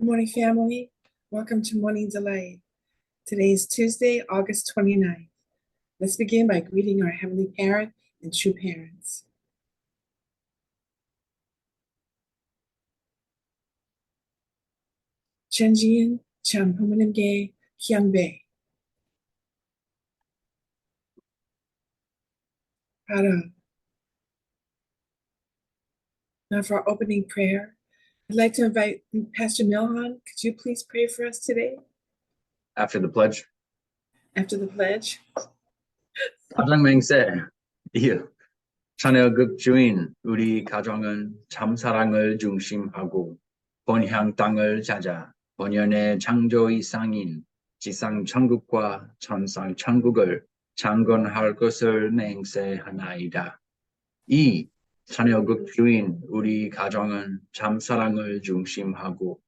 Good morning, family. Welcome to Morning Delight. Today is Tuesday, August 29th. Let's begin by greeting our Heavenly Parent and true parents. Chenjian Champumanimge Hyangbe. Para. Now for our opening prayer, I'd like to invite Pastor Milhan. Could you please pray for us today? After the pledge? After the pledge. 가장 맹세, 이유. 자녀급 주인, 우리 가정은 참 사랑을 중심하고 본향 땅을 찾아 본연의 창조 이상인 지상 천국과 천상 천국을 창건할 것을 맹세하나이다. 이 자녀급 주인, 우리 가정은 참 사랑을 중심하고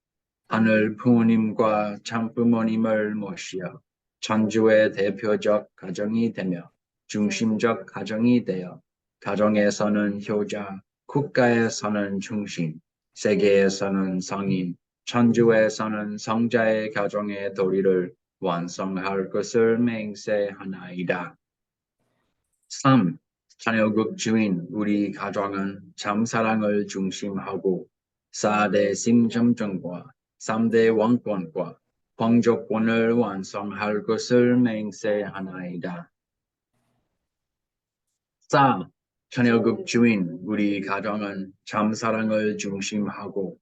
하늘 부모님과 참부모님을 모시어 천주의 대표적 가정이 되며 중심적 가정이 되어 가정에서는 효자, 국가에서는 중심, 세계에서는 성인, 천주에서는 성자의 가정의 도리를 완성할 것을 맹세하나이다. 3. 자녀국 주인, 우리 가정은 참 사랑을 중심하고 4대 심점정과 3대 왕권과皇族권을 완성할 것을 맹세하나이다. 4. 자녀국 주인, 우리 가정은 참 사랑을 중심하고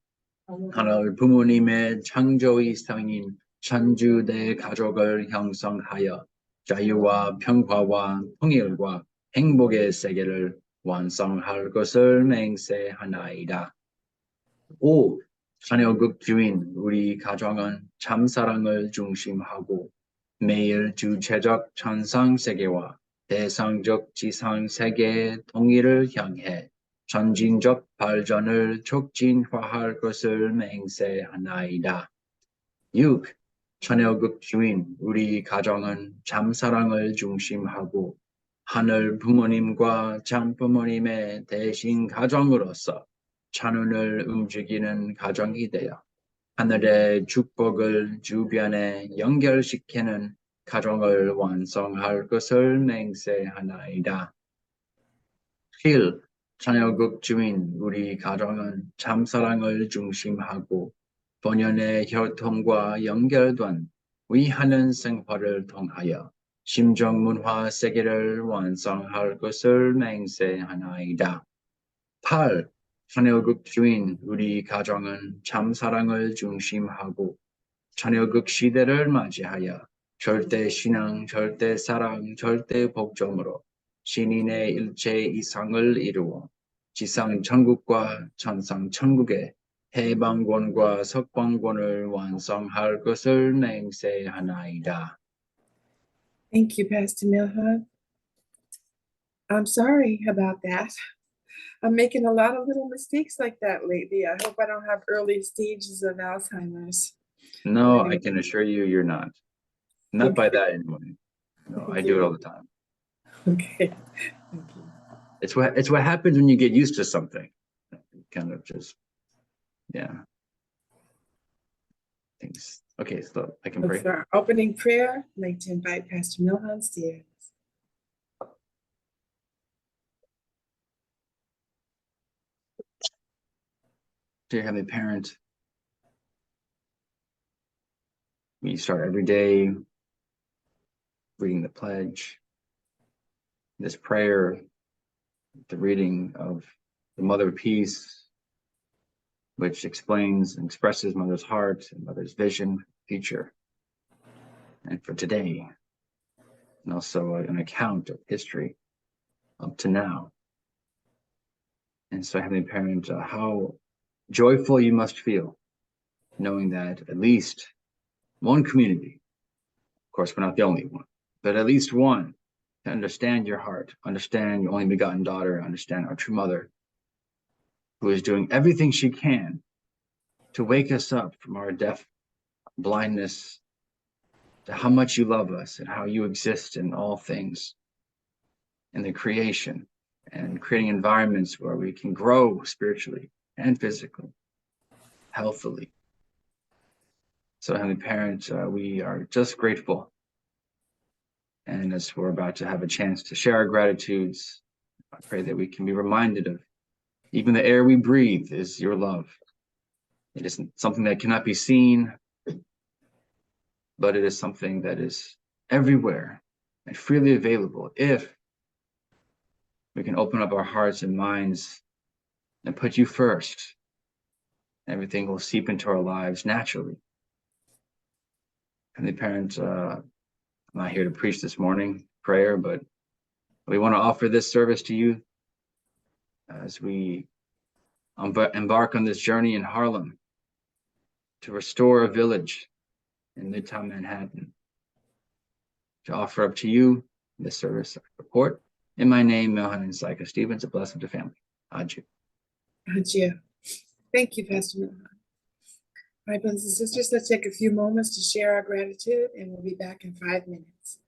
하늘 부모님의 창조이상인 천주대 가족을 형성하여 자유와 평화와 통일과 행복의 세계를 완성할 것을 맹세하나이다. 5. 자녀국 주인, 우리 가정은 참 사랑을 중심하고 매일 주체적 천상 세계와 대상적 지상 세계의 통일을 향해 전진적 발전을 촉진화할 것을 맹세하나이다. 6. 자녀국 주인, 우리 가정은 참 사랑을 중심하고 하늘 부모님과 참부모님의 대신 가정으로서 찬운을 움직이는 가정이 되어 하늘의 축복을 주변에 연결시키는 가정을 완성할 것을 맹세하나이다. 7. 자녀국 주인, 우리 가정은 참 사랑을 중심하고 본연의 혈통과 연결된 위하는 생활을 통하여 심정문화 세계를 완성할 것을 맹세하나이다. 8. 자녀국 주인, 우리 가정은 참 사랑을 중심하고 자녀국 시대를 맞이하여 절대 신앙, 절대 사랑, 절대 복종으로 신인의 일체 이상을 이루어 지상 천국과 천상 천국의 해방권과 석방권을 완성할 것을 맹세하나이다. Thank you, Pastor Milhan. I'm sorry about that. I'm making a lot of little mistakes like that lately. I hope I don't have early stages of Alzheimer's. No, I can assure you you're not. Not by that anyway. No, I do it all the time. Okay. Thank you. It's what happens when you get used to something. Kind of just, yeah. Thanks. Okay, so I can pray. For our opening prayer, I'd like to invite Pastor Milhan Steers. Dear Heavenly Parent, we start every day reading the pledge, this prayer, the reading of the Mother of Peace, which explains and expresses Mother's heart and Mother's vision, future, and for today, and also an account of history up to now. And so, Heavenly Parent, how joyful you must feel knowing that at least one community, of course, we're not the only one, but at least one to understand your heart, understand your only begotten daughter, understand our true mother, who is doing everything she can to wake us up from our deaf blindness to how much you love us and how you exist in all things in the creation and creating environments where we can grow spiritually and physically, healthily. So, Heavenly Parent, we are just grateful. And as we're about to have a chance to share our gratitudes, I pray that we can be reminded of even the air we breathe is your love. It isn't something that cannot be seen, but it is something that is everywhere and freely available if we can open up our hearts and minds and put you first. Everything will seep into our lives naturally. Heavenly Parent, I'm not here to preach this morning prayer, but we want to offer this service to you as we embark on this journey in Harlem to restore a village in Midtown Manhattan, to offer up to you this service of report. In my name, Milhan and Syka Stevens, a blessing to family. Adieu. Adieu. Thank you, Pastor Milhan. All right, brothers and sisters, let's take a few moments to share our gratitude, and we'll be back in 5 minutes.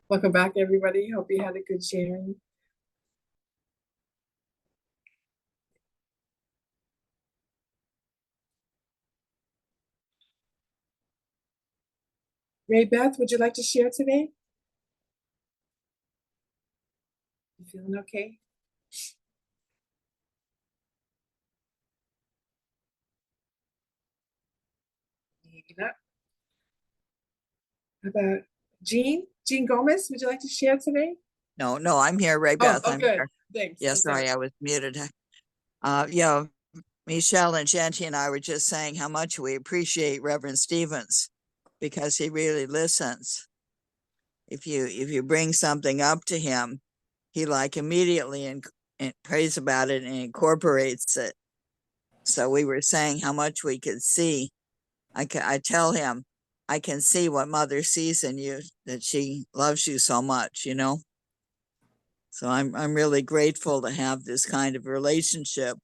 Welcome back, everybody. Hope you had a good sharing. Ray Beth, would you like to share today? You feeling okay? Maybe not. How about Jean? Jean Gomez, would you like to share today? No, I'm here, Ray Beth. Oh, I'm good. here. Thanks. Yeah, sorry, I was muted. Yeah, Michelle and Shanti and I were just saying how much we appreciate Reverend Stevens because he really listens. If you bring something up to him, he like immediately and prays about it and incorporates it. So we were saying how much we could see. I tell him, I can see what Mother sees in you, that she loves you so much, you know. So I'm really grateful to have this kind of relationship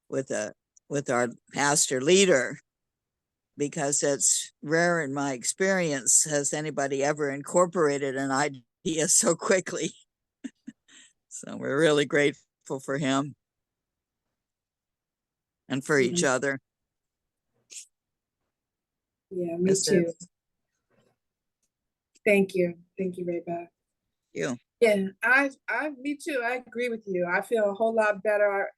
with our pastor leader, because it's rare in my experience has anybody ever incorporated an idea so quickly. So we're really grateful for him and for each other. Yeah, me too. Thank you. Thank you, Ray Beth. You. Yeah, me too. I agree with you. I feel a whole lot better.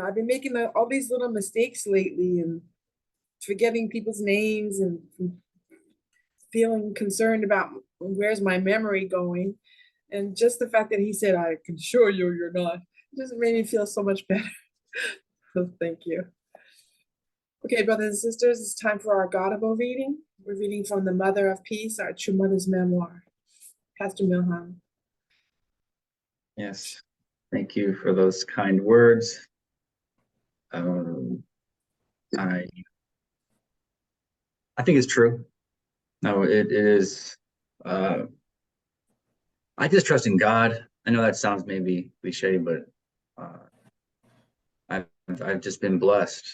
I've been making all these little mistakes lately and forgetting people's names and feeling concerned about where's my memory going. And just the fact that he said, I can assure you you're not, just made me feel so much better. So thank you. Okay, brothers and sisters, it's time for our Gaudible reading. We're reading from the Mother of Peace, our True Mother's Memoir. Pastor Milham. Yes, thank you for those kind words. I think it's true. No, it is. I just trust in God. I know that sounds maybe cliche, but I've just been blessed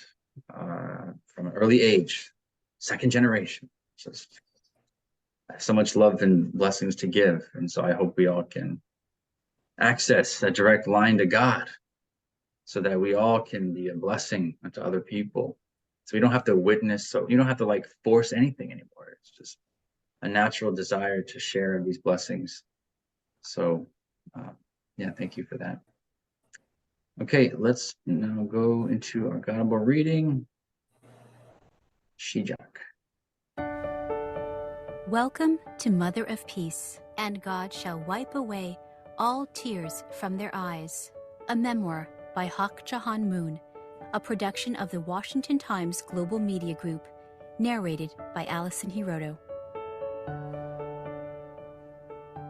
from an early age, second generation. Just I have so much love and blessings to give, and so I hope we all can access a direct line to God, so that we all can be a blessing to other people. So we don't have to witness. So you don't have to like force anything anymore. It's just a natural desire to share these blessings. So, yeah, thank you for that. Okay, let's now go into our Gaudible reading. Shijak. Welcome to Mother of Peace, and God shall wipe away all tears from their eyes. A memoir by Hak Jahan Moon, a production of the Washington Times Global Media Group, narrated by Alison Hiroto.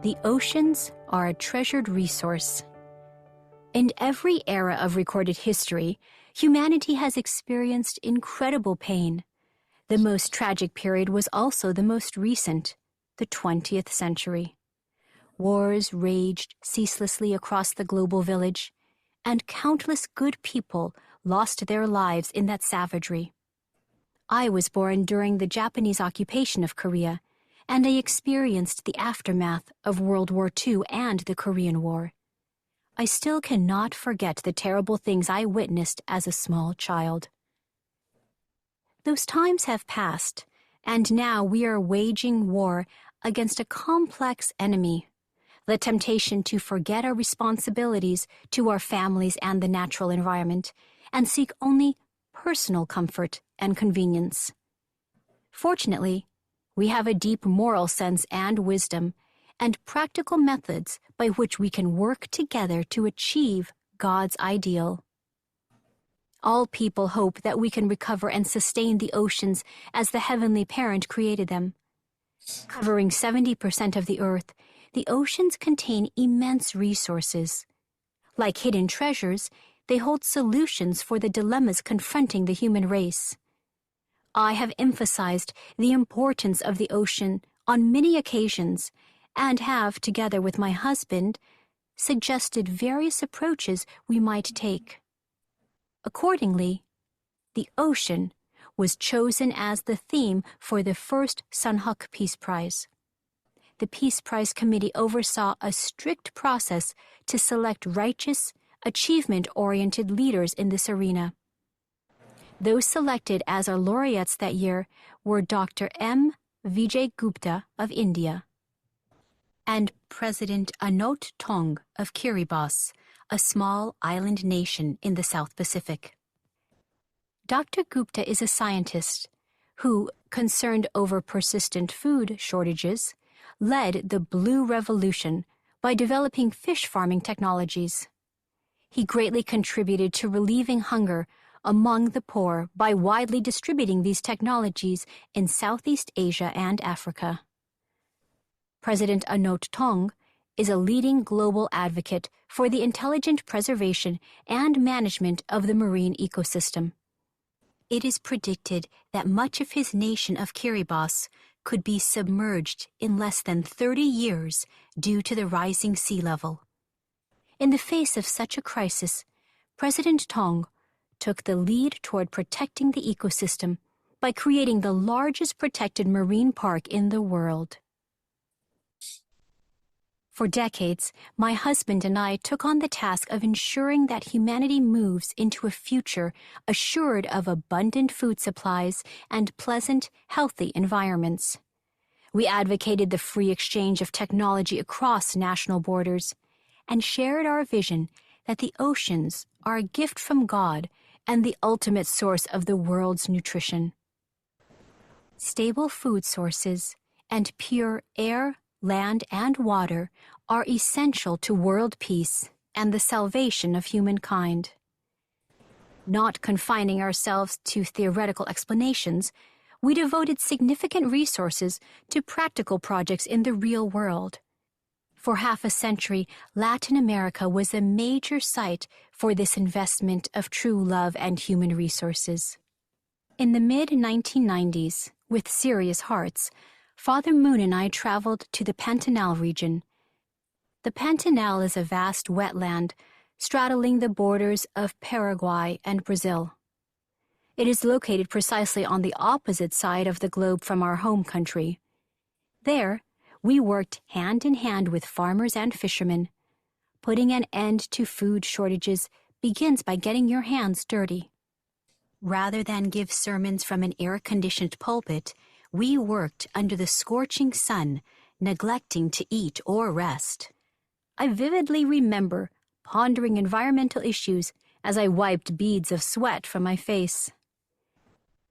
The oceans are a treasured resource. In every era of recorded history, humanity has experienced incredible pain. The most tragic period was also the most recent, the 20th century. Wars raged ceaselessly across the global village, and countless good people lost their lives in that savagery. I was born during the Japanese occupation of Korea, and I experienced the aftermath of World War II and the Korean War. I still cannot forget the terrible things I witnessed as a small child. Those times have passed, and now we are waging war against a complex enemy. The temptation to forget our responsibilities to our families and the natural environment, and seek only personal comfort and convenience. Fortunately, we have a deep moral sense and wisdom, and practical methods by which we can work together to achieve God's ideal. All people hope that we can recover and sustain the oceans as the Heavenly Parent created them. Covering 70% of the earth, the oceans contain immense resources. Like hidden treasures, they hold solutions for the dilemmas confronting the human race. I have emphasized the importance of the ocean on many occasions and have, together with my husband, suggested various approaches we might take. Accordingly, the ocean was chosen as the theme for the first Sanhok Peace Prize. the Peace Prize Committee oversaw a strict process to select righteous, achievement-oriented leaders in this arena. Those selected as our laureates that year were Dr. M. Vijay Gupta of India and President Anot Tong of Kiribati, a small island nation in the South Pacific. Dr. Gupta is a scientist who, concerned over persistent food shortages, led the Blue Revolution by developing fish farming technologies. He greatly contributed to relieving hunger among the poor by widely distributing these technologies in Southeast Asia and Africa. President Anot Tong is a leading global advocate for the intelligent preservation and management of the marine ecosystem. It is predicted that much of his nation of Kiribati could be submerged in less than 30 years due to the rising sea level. In the face of such a crisis, President Tong took the lead toward protecting the ecosystem by creating the largest protected marine park in the world. For decades, my husband and I took on the task of ensuring that humanity moves into a future assured of abundant food supplies and pleasant, healthy environments. We advocated the free exchange of technology across national borders and shared our vision that the oceans are a gift from God and the ultimate source of the world's nutrition. Stable food sources and pure air, land, and water are essential to world peace and the salvation of humankind. Not confining ourselves to theoretical explanations, we devoted significant resources to practical projects in the real world. For half a century, Latin America was a major site for this investment of true love and human resources. In the mid-1990s, with serious hearts, Father Moon and I traveled to the Pantanal region. The Pantanal is a vast wetland straddling the borders of Paraguay and Brazil. It is located precisely on the opposite side of the globe from our home country. There, we worked hand in hand with farmers and fishermen. Putting an end to food shortages begins by getting your hands dirty. Rather than give sermons from an air-conditioned pulpit, we worked under the scorching sun, neglecting to eat or rest. I vividly remember pondering environmental issues as I wiped beads of sweat from my face.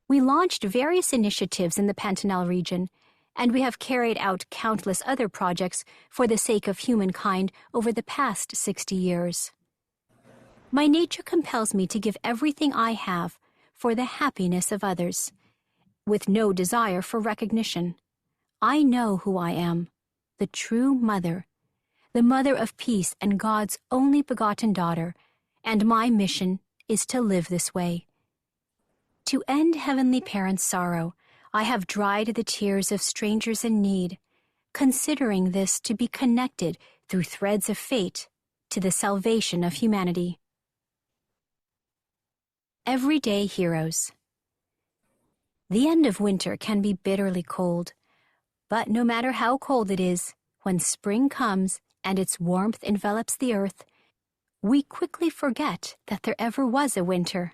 We launched various initiatives in the Pantanal region, and we have carried out countless other projects for the sake of humankind over the past 60 years. My nature compels me to give everything I have for the happiness of others, with no desire for recognition. I know who I am, the true mother, the mother of peace and God's only begotten daughter, and my mission is to live this way. To end Heavenly Parent's sorrow, I have dried the tears of strangers in need, considering this to be connected through threads of fate to the salvation of humanity. Everyday heroes. The end of winter can be bitterly cold, but no matter how cold it is, when spring comes and its warmth envelops the earth, we quickly forget that there ever was a winter.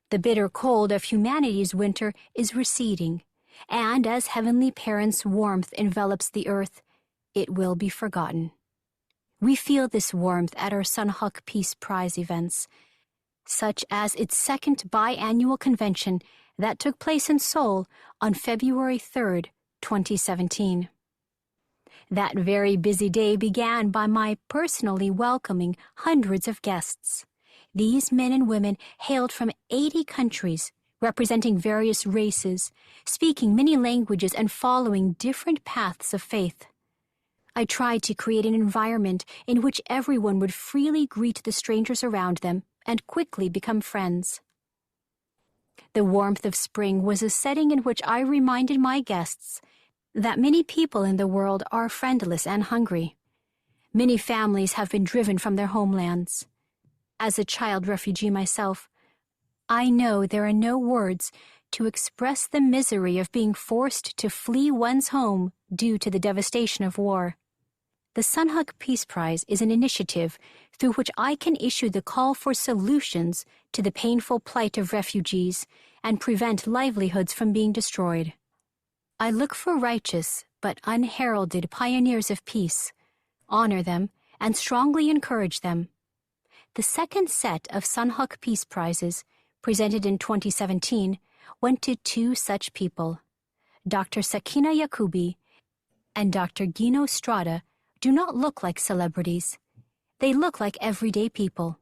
The bitter cold of humanity's winter is receding, and as Heavenly Parent's warmth envelops the earth, it will be forgotten. We feel this warmth at our Sunhawk Peace Prize events, such as its second biannual convention that took place in Seoul on February 3rd, 2017. That very busy day began by my personally welcoming hundreds of guests. These men and women hailed from 80 countries, representing various races, speaking many languages and following different paths of faith. I tried to create an environment in which everyone would freely greet the strangers around them and quickly become friends. The warmth of spring was a setting in which I reminded my guests that many people in the world are friendless and hungry. Many families have been driven from their homelands. As a child refugee myself, I know there are no words to express the misery of being forced to flee one's home due to the devastation of war. The Sunhug Peace Prize is an initiative through which I can issue the call for solutions to the painful plight of refugees and prevent livelihoods from being destroyed. I look for righteous but unheralded pioneers of peace, honor them, and strongly encourage them. The second set of Sunhug Peace Prizes, presented in 2017, went to two such people. Dr. Sakina Yakubi and Dr. Gino Strada do not look like celebrities. They look like everyday people.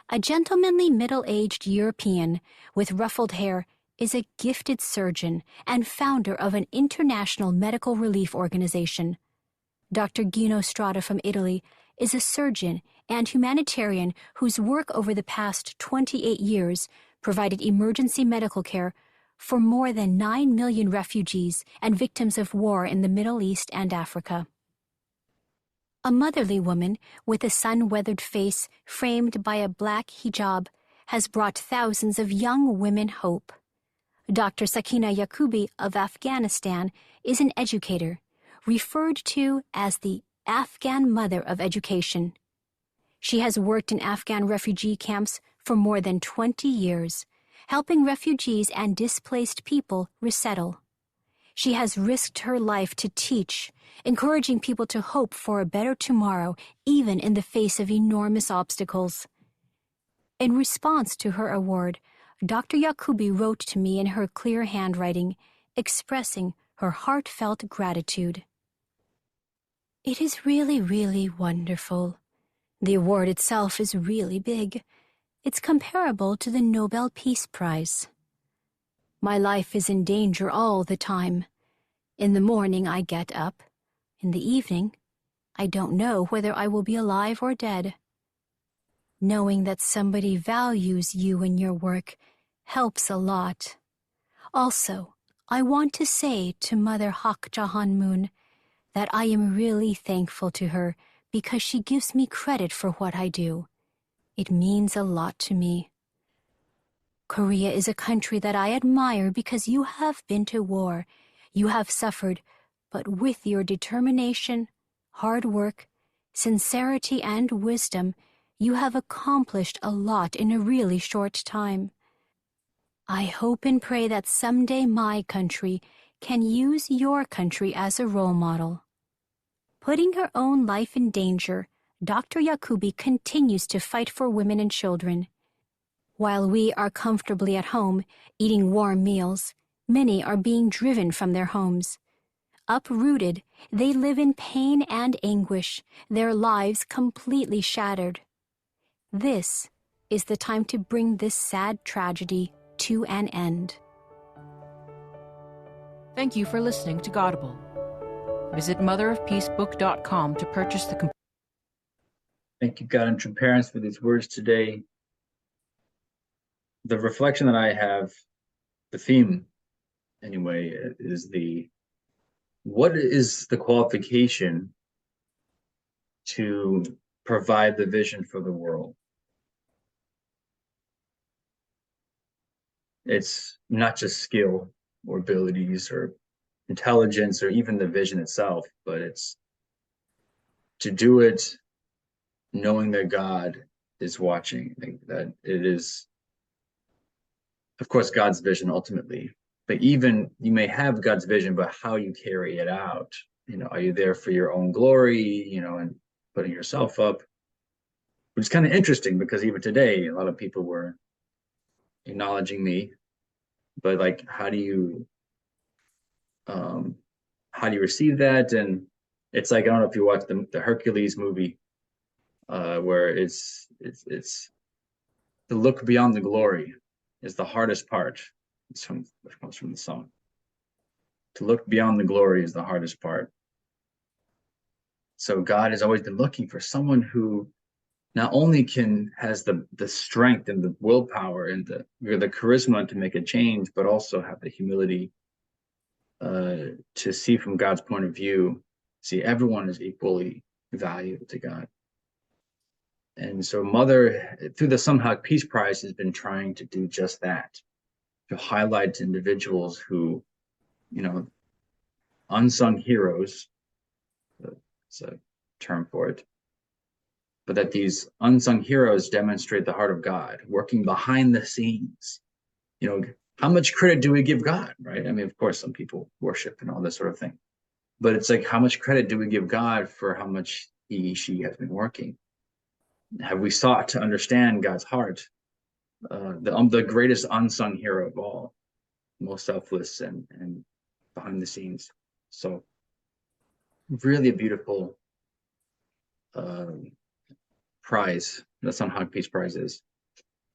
A gentlemanly middle-aged European with ruffled hair is a gifted surgeon and founder of an international medical relief organization. Dr. Gino Strada from Italy is a surgeon and humanitarian whose work over the past 28 years provided emergency medical care for more than 9 million refugees and victims of war in the Middle East and Africa. A motherly woman with a sun-weathered face framed by a black hijab has brought thousands of young women hope. Dr. Sakina Yakubi of Afghanistan is an educator, referred to as the Afghan Mother of Education. She has worked in Afghan refugee camps for more than 20 years, helping refugees and displaced people resettle. She has risked her life to teach, encouraging people to hope for a better tomorrow, even in the face of enormous obstacles. In response to her award, Dr. Yakubi wrote to me in her clear handwriting, expressing her heartfelt gratitude. It is really, really wonderful. The award itself is really big. It's comparable to the Nobel Peace Prize. My life is in danger all the time. In the morning I get up. In the evening, I don't know whether I will be alive or dead. Knowing that somebody values you and your work helps a lot. Also, I want to say to Mother Hak Jahan Moon that I am really thankful to her because she gives me credit for what I do. It means a lot to me. Korea is a country that I admire because you have been to war, you have suffered, but with your determination, hard work, sincerity, and wisdom, you have accomplished a lot in a really short time. I hope and pray that someday my country can use your country as a role model. Putting her own life in danger, Dr. Yakubi continues to fight for women and children. While we are comfortably at home, eating warm meals, many are being driven from their homes. Uprooted, they live in pain and anguish, their lives completely shattered. This is the time to bring this sad tragedy to an end. Thank you for listening to Godable. Visit motherofpeacebook.com to purchase the complete. Thank you, God and true parents, for these words today. The reflection that I have, the theme anyway, is what is the qualification to provide the vision for the world? It's not just skill or abilities or intelligence or even the vision itself, but it's to do it knowing that God is watching, that it is, of course, God's vision ultimately. But even you may have God's vision, but how you carry it out, are you there for your own glory, and putting yourself up, which is kind of interesting because even today, a lot of people were acknowledging me, but like, how do you receive that? And it's like, I don't know if you watched the Hercules movie, where it's to look beyond the glory is the hardest part. It comes from the song. To look beyond the glory is the hardest part. So God has always been looking for someone who not only has the strength and the willpower and the charisma to make a change, but also have the humility to see from God's point of view, see everyone is equally valued to God. And so Mother, through the Sunhug Peace Prize, has been trying to do just that, to highlight individuals who, unsung heroes. It's a term for it. But that these unsung heroes demonstrate the heart of God, working behind the scenes. You know, how much credit do we give God, right? I mean, of course, some people worship and all this sort of thing. But it's like, how much credit do we give God for how much she has been working? Have we sought to understand God's heart? The greatest unsung hero of all, most selfless and behind the scenes. So really a beautiful prize. That's on how Peace Prize is.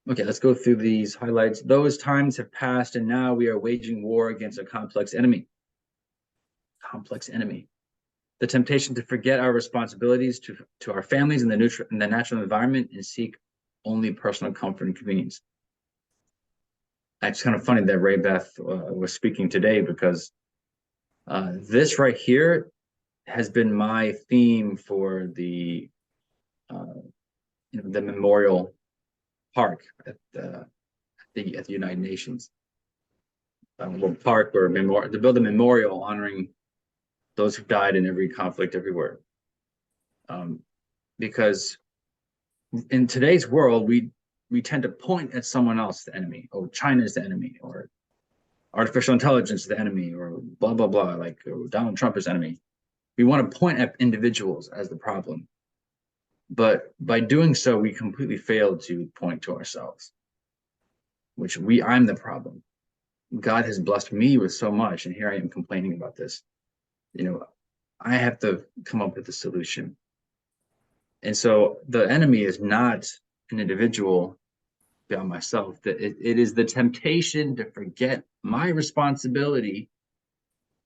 Okay, let's go through these highlights. Those times have passed, and now we are waging war against a complex enemy. Complex enemy. The temptation to forget our responsibilities to our families and the natural environment and seek only personal comfort and convenience. It's kind of funny that Ray Beth was speaking today, because this right here has been my theme for the the memorial park at the United Nations. Park or memorial, to build a memorial honoring those who died in every conflict everywhere. Because in today's world, we tend to point at someone else, the enemy. Oh, China is the enemy, or artificial intelligence is the enemy, or blah, blah, blah, like Donald Trump is the enemy. We want to point at individuals as the problem. But by doing so, we completely fail to point to ourselves, which I'm the problem. God has blessed me with so much, and here I am complaining about this. You know, I have to come up with a solution. And so the enemy is not an individual beyond myself. That it is the temptation to forget my responsibility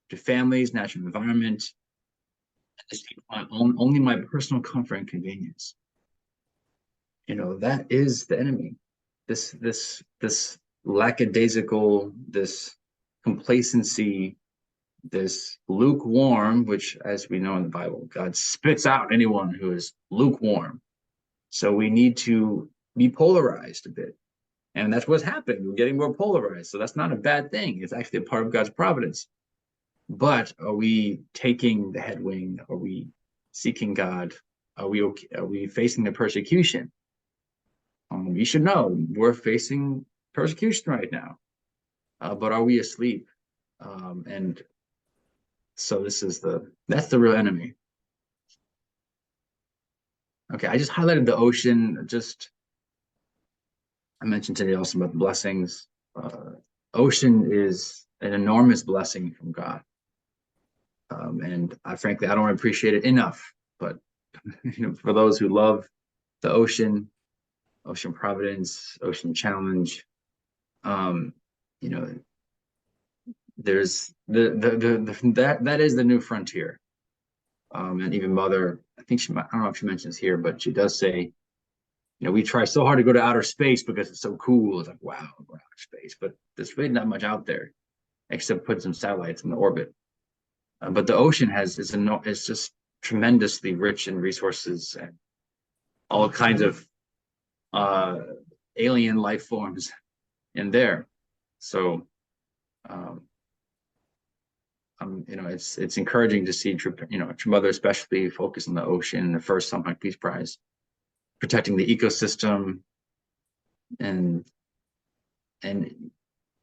to families, natural environment, only my personal comfort and convenience. You know, that is the enemy. This lackadaisical, this complacency, this lukewarm, which, as we know in the Bible, God spits out anyone who is lukewarm. So we need to be polarized a bit. And that's what's happened. We're getting more polarized. So that's not a bad thing. It's actually a part of God's providence. But are we taking the headwind? Are we seeking God? Are we facing the persecution? You should know we're facing persecution right now. But are we asleep? And so that's the real enemy. Okay, I just highlighted the ocean. I mentioned today also about the blessings. Ocean is an enormous blessing from God. And frankly, I don't appreciate it enough. But for those who love the ocean providence, ocean challenge, there's that is the new frontier. And even Mother, I don't know if she mentions here, but she does say, we try so hard to go to outer space because it's so cool. It's like, wow, we're outer space, but there's really not much out there except put some satellites in the orbit. But the ocean is just tremendously rich in resources and all kinds of alien life forms in there. So, it's encouraging to see, Mother especially focus on the ocean, the first Sunlight Peace Prize, protecting the ecosystem, and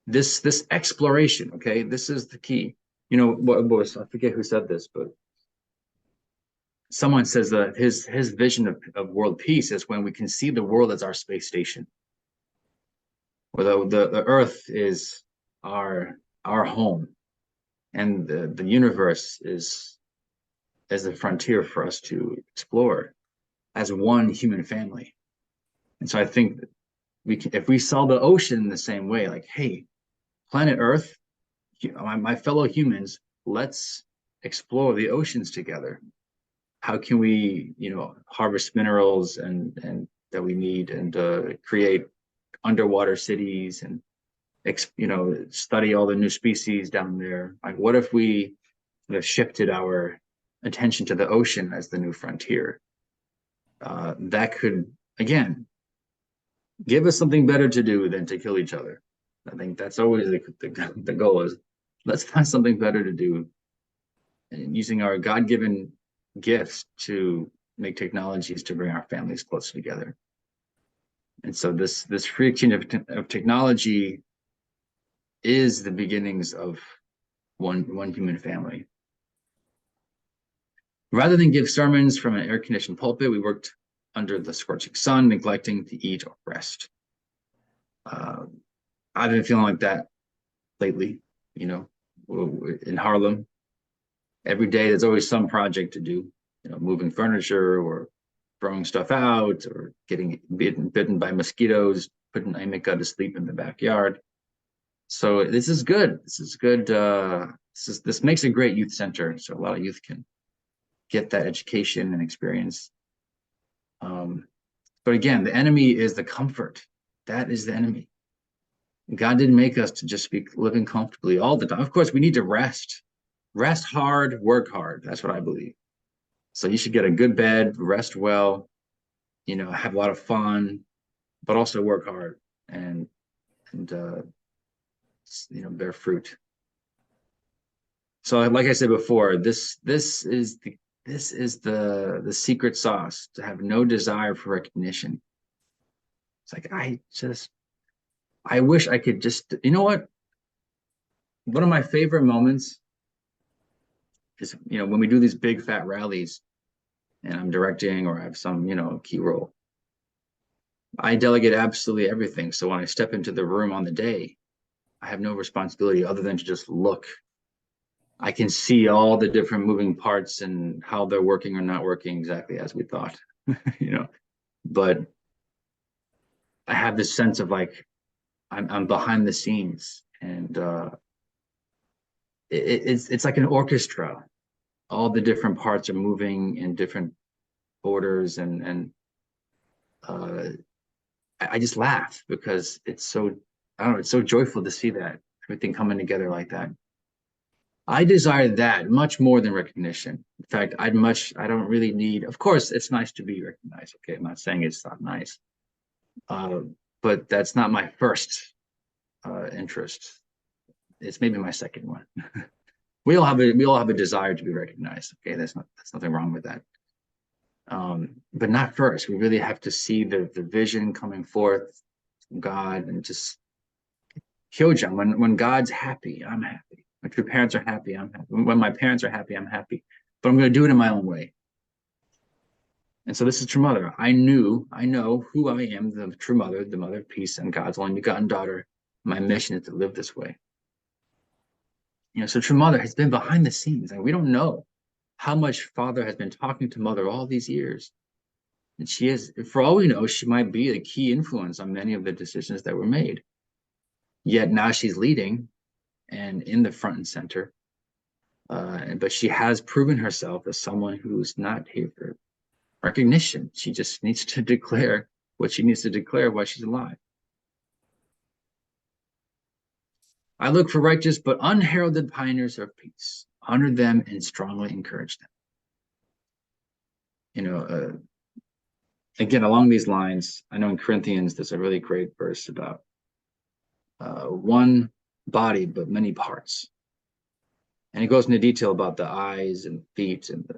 this exploration. Okay, this is the key. I forget who said this, but someone says that his vision of world peace is when we can see the world as our space station, where the Earth is our home, and the universe is a frontier for us to explore as one human family. And so I think that if we saw the ocean the same way, like, hey, planet Earth, my fellow humans, let's explore the oceans together. How can we, harvest minerals and that we need, and create underwater cities, and study all the new species down there? Like, what if we shifted our attention to the ocean as the new frontier? That could, again, give us something better to do than to kill each other. I think that's always the goal is, let's find something better to do and using our God-given gifts to make technologies to bring our families closer together. And so this free exchange of technology is the beginnings of one human family. Rather than give sermons from an air-conditioned pulpit, we worked under the scorching sun, neglecting to eat or rest. I've been feeling like that lately, you know, in Harlem. Every day there's always some project to do, you know, moving furniture or throwing stuff out or getting bitten by mosquitoes, putting Amika to sleep in the backyard. So this is good. This is good. This makes a great youth center, so a lot of youth can get that education and experience. But again, the enemy is the comfort. That is the enemy. God didn't make us to just be living comfortably all the time. Of course, we need to rest. Rest hard, work hard. That's what I believe. So you should get a good bed, rest well, you know, have a lot of fun, but also work hard and you know, bear fruit. So like I said before, this is the secret sauce, to have no desire for recognition. It's like, I wish I could just, you know what? One of my favorite moments is, you know, when we do these big fat rallies and I'm directing or I have some, you know, key role. I delegate absolutely everything. So when I step into the room on the day, I have no responsibility other than to just look. I can see all the different moving parts and how they're working or not working exactly as we thought, you know, but I have this sense of like, I'm behind the scenes, and it's like an orchestra. All the different parts are moving in different orders, and I just laugh because it's so, I don't know, it's so joyful to see that everything coming together like that. I desire that much more than recognition. In fact, I don't really need, of course, it's nice to be recognized. Okay, I'm not saying it's not nice, but that's not my first interest. It's maybe my second one. we all have a desire to be recognized. Okay, that's nothing wrong with that. But not first. We really have to see the vision coming forth from God, and just Kyojang. When God's happy, I'm happy. When true parents are happy, I'm happy. When my parents are happy, I'm happy. But I'm going to do it in my own way. And so this is True Mother. I know who I am, the true mother, the mother of peace, and God's only begotten daughter. My mission is to live this way. You know, so True Mother has been behind the scenes, and we don't know how much Father has been talking to Mother all these years. And she is, for all we know, she might be a key influence on many of the decisions that were made. Yet now she's leading and in the front and center. But she has proven herself as someone who's not here for recognition. She just needs to declare what she needs to declare while she's alive. I look for righteous but unheralded pioneers of peace. Honor them and strongly encourage them. You know, again, along these lines, I know in Corinthians there's a really great verse about one body but many parts. And it goes into detail about the eyes and feet and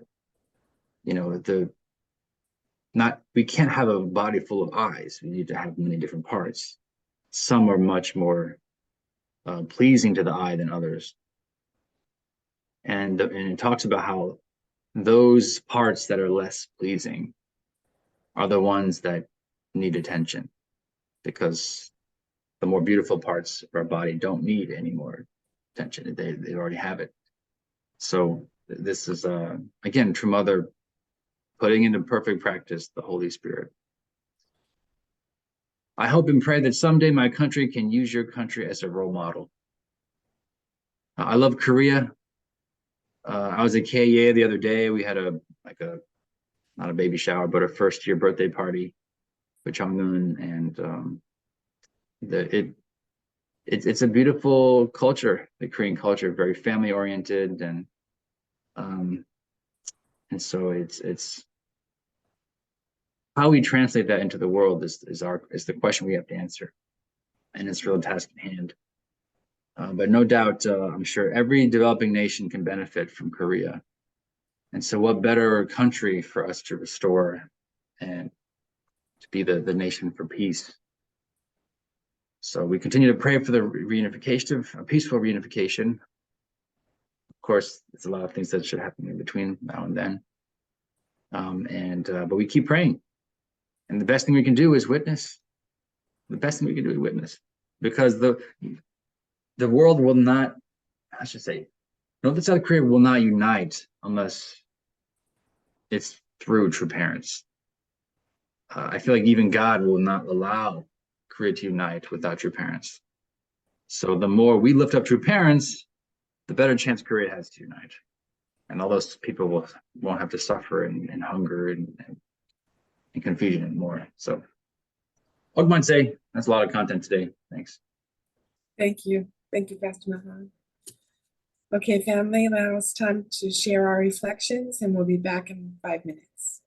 we can't have a body full of eyes. We need to have many different parts. Some are much more pleasing to the eye than others. And it talks about how those parts that are less pleasing are the ones that need attention, because the more beautiful parts of our body don't need any more attention. They already have it. So this is, again, True Mother putting into perfect practice the Holy Spirit. I hope and pray that someday my country can use your country as a role model. I love Korea. I was at KIA the other day. We had not a baby shower, but a first-year birthday party for Jong-un, and it's a beautiful culture. The Korean culture, very family-oriented, and so it's how we translate that into the world is the question we have to answer, and it's real task at hand. But no doubt, I'm sure every developing nation can benefit from Korea. And so what better country for us to restore and to be the nation for peace. So we continue to pray for the reunification, a peaceful reunification. Of course, there's a lot of things that should happen in between now and then. But we keep praying. And the best thing we can do is witness. The best thing we can do is witness. Because the world will not, I should say, North and South Korea will not unite unless it's through true parents. I feel like even God will not allow Korea to unite without true parents. So the more we lift up true parents, the better chance Korea has to unite. And all those people won't have to suffer in hunger and confusion anymore. So, Ogmanse, that's a lot of content today. Thanks. Thank you. Thank you, Pastor Mahan. Okay, family, now it's time to share our reflections, and we'll be back in 5 minutes.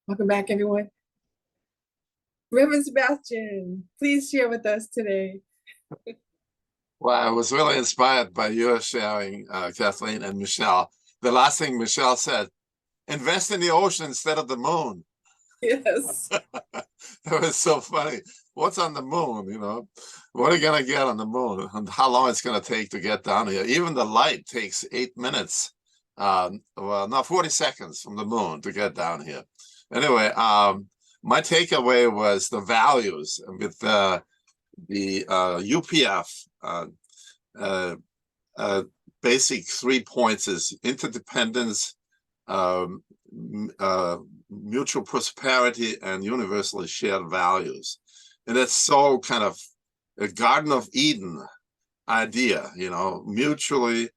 Welcome back, everyone. Reverend Sebastian, please share with us today. Well, I was really inspired by your sharing, Kathleen and Michelle. The last thing Michelle said, invest in the ocean instead of the moon. Yes. That was so funny. What's on the moon, you know? What are you going to get on the moon? And how long it's going to take to get down here? Even the light takes 8 minutes. Well, not 40 seconds from the moon to get down here. Anyway, my takeaway was the values with the UPF. Basic 3 points is interdependence, mutual prosperity, and universally shared values. And that's so kind of a Garden of Eden idea, you know, mutual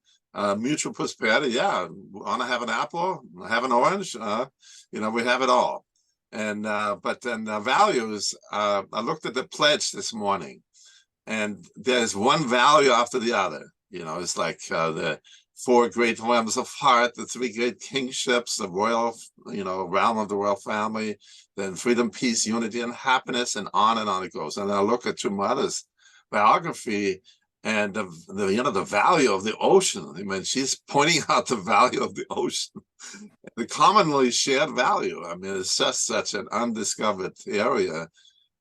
prosperity. Yeah, want to have an apple, have an orange, you know, we have it all. And but then the values, I looked at the pledge this morning, and there's one value after the other. You know, it's like the 4 great realms of heart, the 3 great kingships, the royal, you know, realm of the royal family, then freedom, peace, unity, and happiness, and on it goes. And I look at your mother's biography, and the value of the ocean. I mean, she's pointing out the value of the ocean, the commonly shared value. I mean, it's just such an undiscovered area.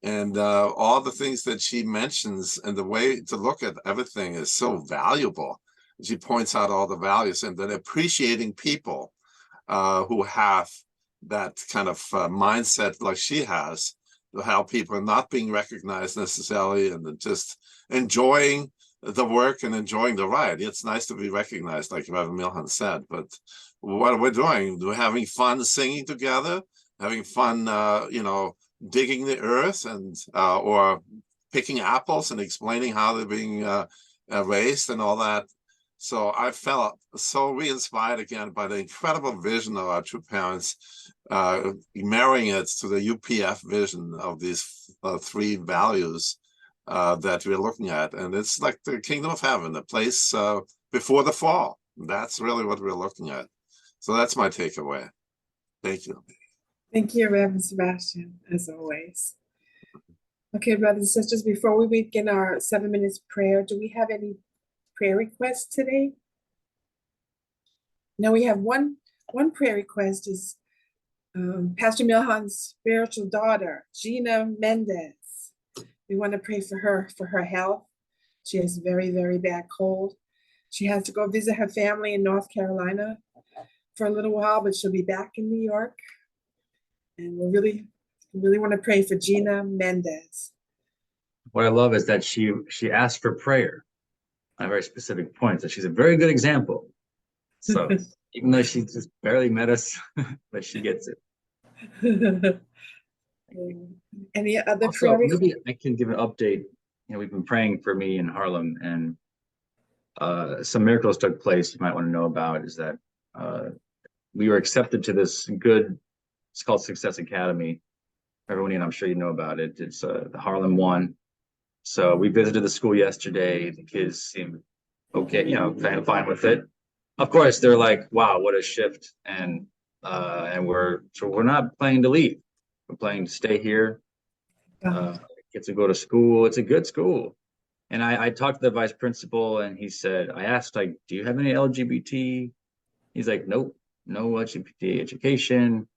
And all the things that she mentions and the way to look at everything is so valuable. She points out all the values, and then appreciating people who have that kind of mindset like she has, how people are not being recognized necessarily, and then just enjoying the work and enjoying the ride. It's nice to be recognized, like Reverend Milhan said, but what are we doing? We're having fun singing together, having fun, you know, digging the earth, and or picking apples and explaining how they're being raised and all that. So I felt so re-inspired again by the incredible vision of our two parents, marrying it to the UPF vision of these 3 values that we're looking at. And it's like the kingdom of heaven, the place before the fall. That's really what we're looking at. So that's my takeaway. Thank you. Thank you, Reverend Sebastian, as always. Okay, brothers and sisters, before we begin our 7 minutes prayer, do we have any prayer requests today? No, we have one prayer request is Pastor Milhan's spiritual daughter, Gina Mendez. We want to pray for her health. She has very, very bad cold. She has to go visit her family in North Carolina for a little while, but she'll be back in New York. And we really want to pray for Gina Mendez. What I love is that she asked for prayer on very specific points, and she's a very good example. So even though she just barely met us, but she gets it. Any other Also, prayer maybe I can give an update. You know, we've been praying for me in Harlem, and some miracles took place you might want to know about. Is that we were accepted to this good, it's called Success Academy. Everyone, and I'm sure you know about it. It's the Harlem one. So we visited the school yesterday. The kids seem okay, you know, fine with it. Of course, they're like, "Wow, what a shift!" And we're not planning to leave. We're planning to stay here. Get to go to school. It's a good school. And I talked to the vice principal, and he said, I asked, like, "Do you have any LGBT?" He's like, "Nope, no LGBT education."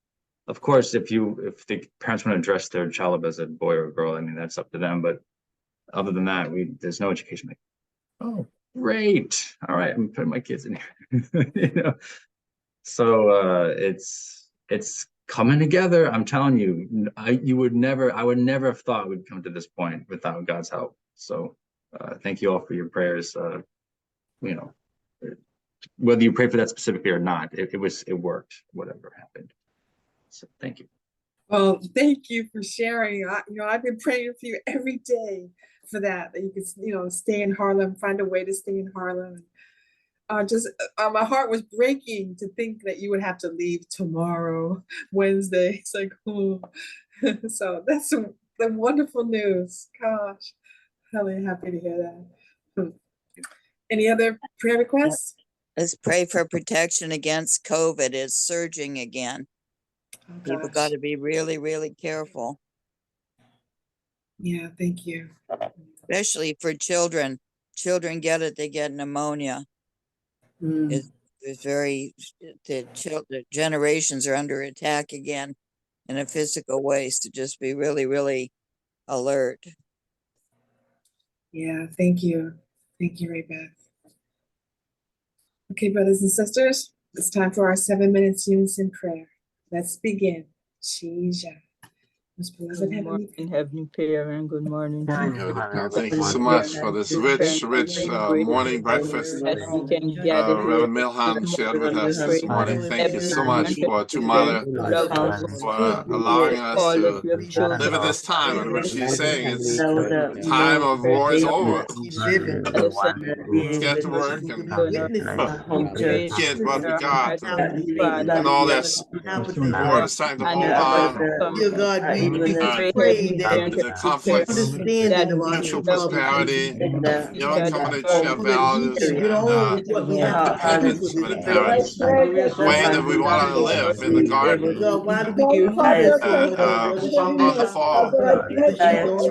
Of course, if the parents want to address their child as a boy or a girl, I mean, that's up to them. But other than that, there's no education. Like, oh, great. All right, I'm putting my kids in here. You know, so it's coming together. I'm telling you, I would never have thought we'd come to this point without God's help. So thank you all for your prayers. You know, whether you pray for that specifically or not, it worked, whatever happened. So thank you. Well, thank you for sharing. I've been praying for you every day for that you could, stay in Harlem, find a way to stay in Harlem. My heart was breaking to think that you would have to leave tomorrow, Wednesday. It's like, oh. So that's the wonderful news. Gosh, really happy to hear that. Any other prayer requests? Let's pray for protection against COVID. It's surging again. Oh, People gosh. got to be really, really careful, Yeah, thank you. especially for children. Children get it, they get pneumonia. Mm, It's very, the generations are under attack again in a physical way, so just be really, really alert. yeah, thank you. Thank you, Ray Beth. Okay, brothers and sisters, it's time for our 7 minutes unison prayer. Let's begin. Cheesha. Most beloved Good Heavenly morning, Heavenly Parent. Good morning. Thank you so much for this rich morning breakfast. As we can gather here Reverend Milhan this shared with morning to us this pray. morning. Thank you Heavenly so much Father, for to thank Mother you, love us, for allowing us all that to you have chosen. live at this time. And what she's saying is the You time know, of war is day over. let us Let's get to work and on earth. We pray get what we our got. hearts, Heavenly Father, And all this war is trying to and hold on. we pray, Heavenly Parent, The that you care, conflicts, that we mutual love prosperity, each other, common shared values, and and independence of the pray parents. The way that we want to live in the garden you on the fall,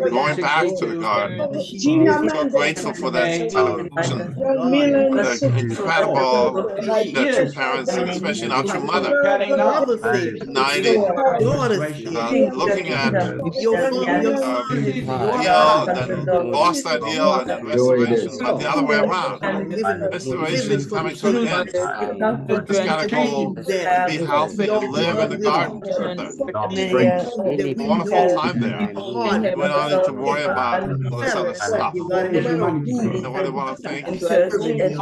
going back to the garden. parent, So grateful for that celebration, incredible that your parents, and especially not your mother, uniting, looking at ideal and then lost ideal and then restoration, but the other way around. Restoration is coming to an end. Just children, gotta go and be healthy and live in the garden together. Wonderful time there. We don't need to worry about all this other stuff. I want to thank Kathleen for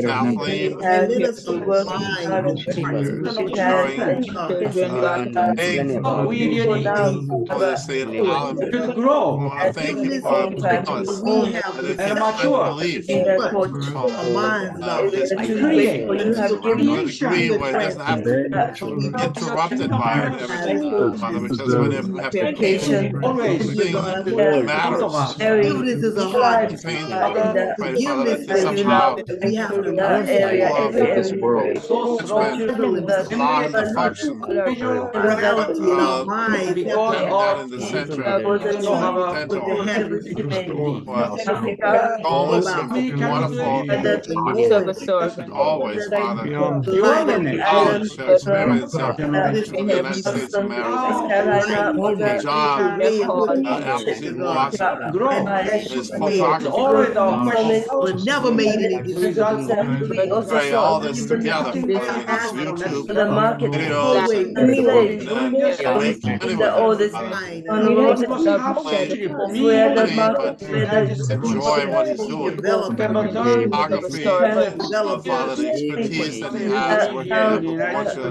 sharing today for this empowerment. I want to thank you for us that it's strength belief his to a degree where it doesn't have to be interrupted by everything, Father, because when we have to paint thing that matters, paint pray, Father, that somehow the love of this world, which meant allowing the function having that in the center, going some wonderful and always, Father, all that shall experience in the United States of America. The job, Appleseed Blossom, is photography, pray all this together, Father, this YouTube videos and make money with it, Father. Money, but enjoy what he's doing. Photography, Father, the expertise that he has working in agriculture,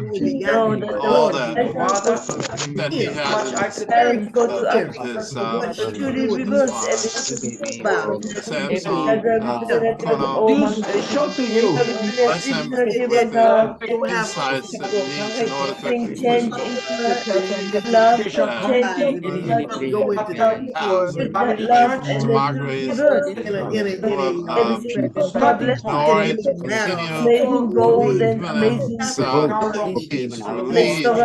all that he has in his Samsung, bless him with the insights that he needs in order to accomplish to Marguerite, Nori, to continue even at this age to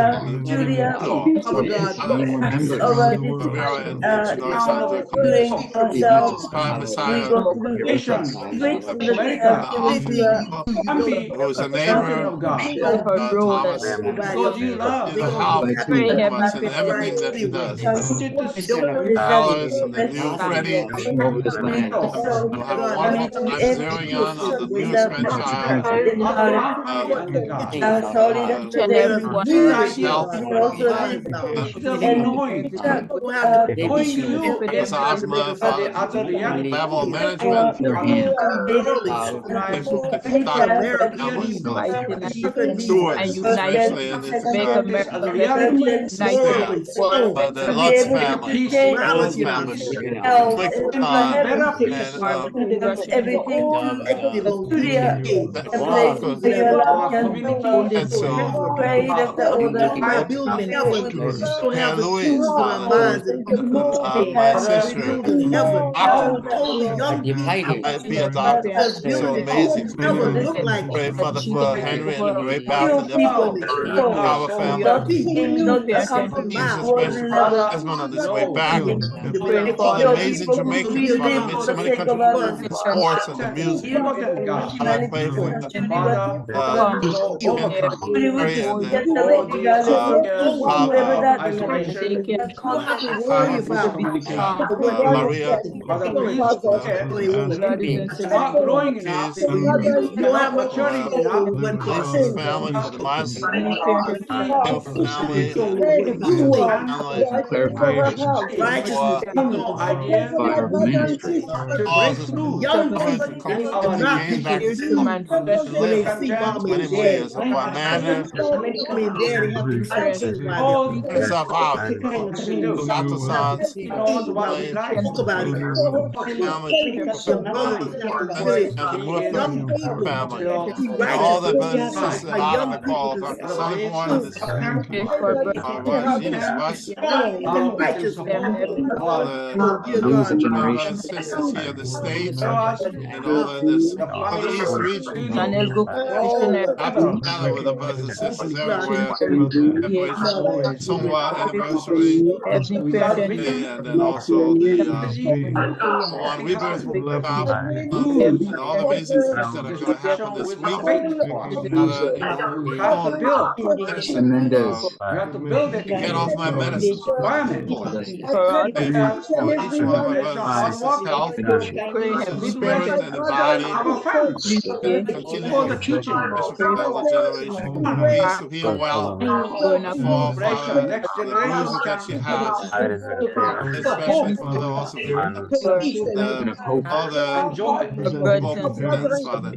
lead Vera and Shinoy's son to accomplish Prime Messiah, who is a neighbor, Thomas, the help of us in everything that he does. Alice and the new Freddie will have a wonderful time zeroing in on the newest grandchild. Health, his asthma, level management, families, stewards, especially in his the to be Lutz able to family, change the Lutz his family, health Quick and for Khan, everything, and that's everything to the place Marcus. where you allow can And so, pray that the order Mr. Pierre Louis, Father, and to move my and sister, how Martin, the be a doctor. It's so amazing to be here. Pray, Father, for Henry and the great battle in their people our family. not not come from He's a one special level husband on this way back. to All the your amazing people who Jamaicans, really Father, live made for so the many sake of others. contributions in the sports and the music. You And I many pray people for Really want to Mary and get the lady regardless of whoever Papa, that Maria, his Lisa's family, for the Miles family, family, and clarification for fire of ministry. all his family to come to gain back to live many more years. For Amanda, herself out, Dr. Sons, family, and the Murphy family, and all the brothers and sisters that are on the call, Dr. Sonneborn and his Russ, all Lose a the brothers and generation. sisters here in the States, and all in this, all the East region, up together with the brothers and sisters everywhere, celebrate Songwa anniversary, and then also the one rebirth workshop, and all the amazing things that are going to happen this week. Pastor Mendez, To get off my medicine. that's Pray for each one of my brothers and sisters' health, the spirit and the body, and continue, especially for the elder generation, grace to heal well, for Father, the bruises that she has, especially for the also and of hope. all the hope Father.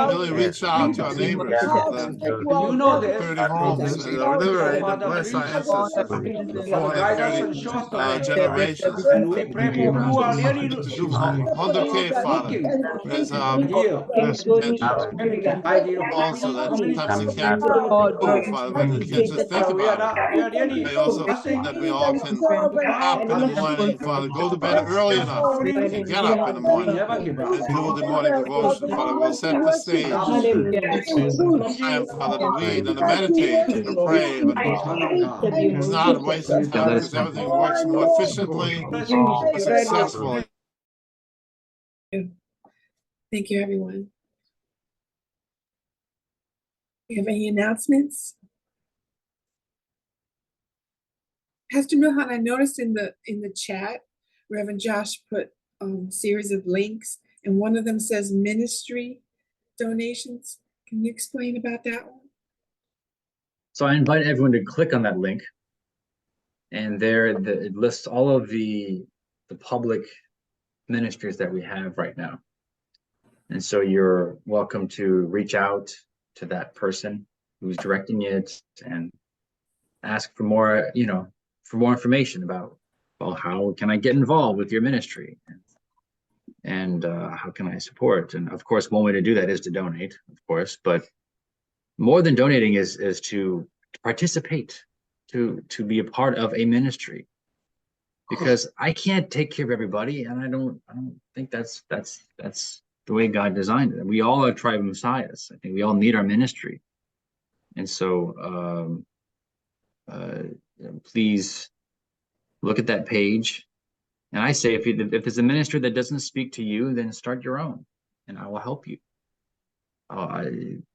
Really reach out to our neighbors, the 30 homes that are liberated, bless our ancestors, the 430 generations. To do 100K, Father, as also that sometimes you can't go, Father, but you can just think about it. I also that we all can up in the morning, Father, go to bed early enough and get up in the morning and do the morning devotion, Father. We'll set the stage. Time, Father, to read and to meditate and to pray. But it's not a waste of time because everything works more efficiently, more successfully. Thank you, everyone. Do you have any announcements? Pastor Milhan, I noticed in the chat, Reverend Josh put series of links, and one of them says ministry donations. Can you explain about that one? So I invite everyone to click on that link, and there it lists all of the public ministries that we have right now. And so you're welcome to reach out to that person who's directing it and ask for more, for more information about, well, how can I get involved with your ministry? And how can I support? And of course, one way to do that is to donate, of course, but more than donating is to participate, to be a part of a ministry. Because I can't take care of everybody, and I don't think that's the way God designed it. We all are tribe messiahs. I think we all need our ministry. And so please look at that page. And I say, if there's a ministry that doesn't speak to you, then start your own, and I will help you.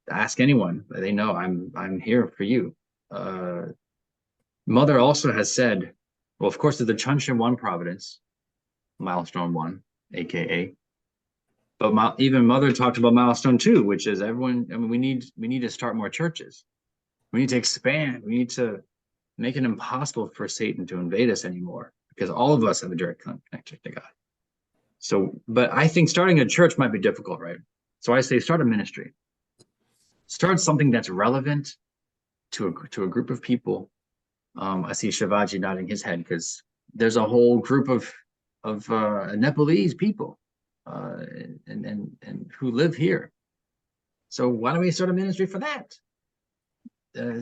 Ask anyone; they know I'm here for you. Mother also has said, well, of course, there's the Chunshan One Providence, Milestone 1, aka. But even Mother talked about Milestone 2, which is everyone. I mean, we need to start more churches. We need to expand. We need to make it impossible for Satan to invade us anymore, because all of us have a direct connection to God. So, but I think starting a church might be difficult, right? So I say start a ministry. Start something that's relevant to a group of people I see Shivaji nodding his head because there's a whole group of Nepalese people and who live here. So why don't we start a ministry for that?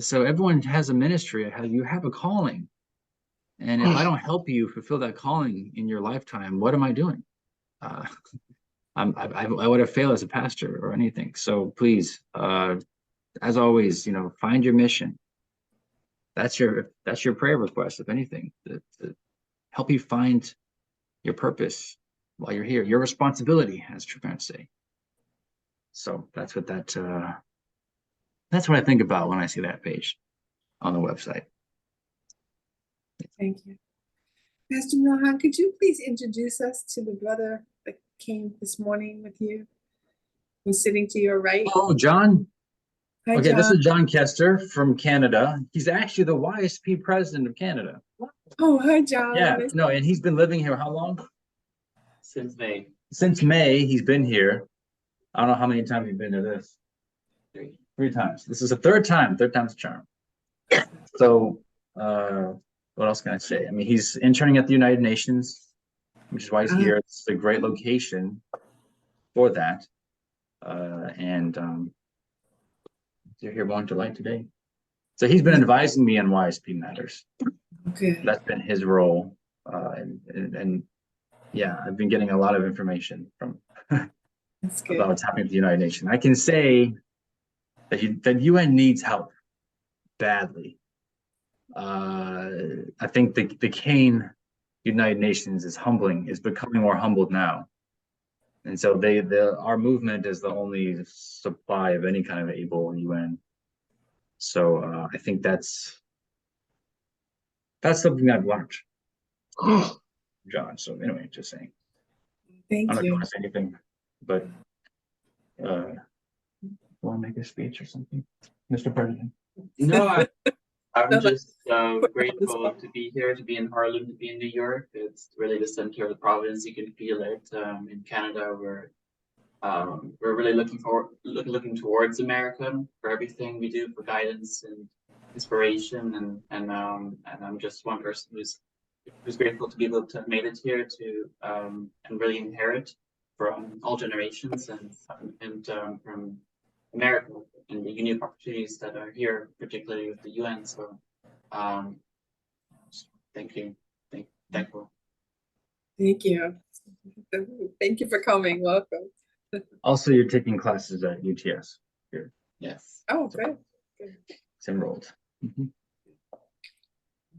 So everyone has a ministry. You have a calling, and if I don't help you fulfill that calling in your lifetime, what am I doing? I would have failed as a pastor or anything. So please, as always, find your mission. That's your prayer request, if anything, to help you find your purpose while you're here. Your responsibility, as true parents say. So that's what I think about when I see that page on the website. Thank you. Pastor Milhan, could you please introduce us to the brother that came this morning with you, who's sitting to your right? Oh, John. Hi, Okay, John. this is John Kester from Canada. He's actually the YSP president of Canada. Oh, hi, John. Yeah, no, and he's been living here how long? Since May. Since May, he's been here. I don't know how many times you've been to this. Three times. This is the third time. Third time's a charm. So, what else can I say? I mean, he's interning at the United Nations, which is why he's here. It's a great location for that. You're here Morning De-Lite today. So he's been advising me on YSP matters. Okay. That's been his role. And yeah, I've been getting a lot of information from about what's happening with the United Nations. I can say that UN needs help badly. I think the Kane United Nations is becoming more humbled now. And so our movement is the only supply of any kind of able UN. So I think that's something I've learned, John. So anyway, just saying. Thank I'm not you. going to say anything, but want to make a speech or something, Mr. President? No, I'm just grateful to be here, to be in Harlem, to be in New York. It's really the center of the province. You can feel it. In Canada, we're really looking towards America for everything we do, for guidance and inspiration, and I'm just one person who's grateful to be able to have made it here and really inherit from all generations and from America and the unique opportunities that are here, particularly with the UN. So, thank you. Thankful. Thank you. Thank you for coming. Welcome. Also, you're taking classes at UTS here. Yes. Oh, good. Good. It's enrolled. Thank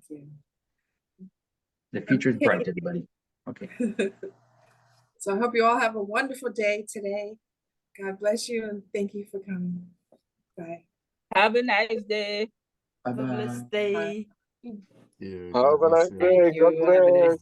you. The future's bright, everybody. Okay. So I hope you all have a wonderful day today. God bless you and thank you for coming. Bye. Have a nice day. Bye-bye. Blessed day. Yeah, Have a nice day. God bless.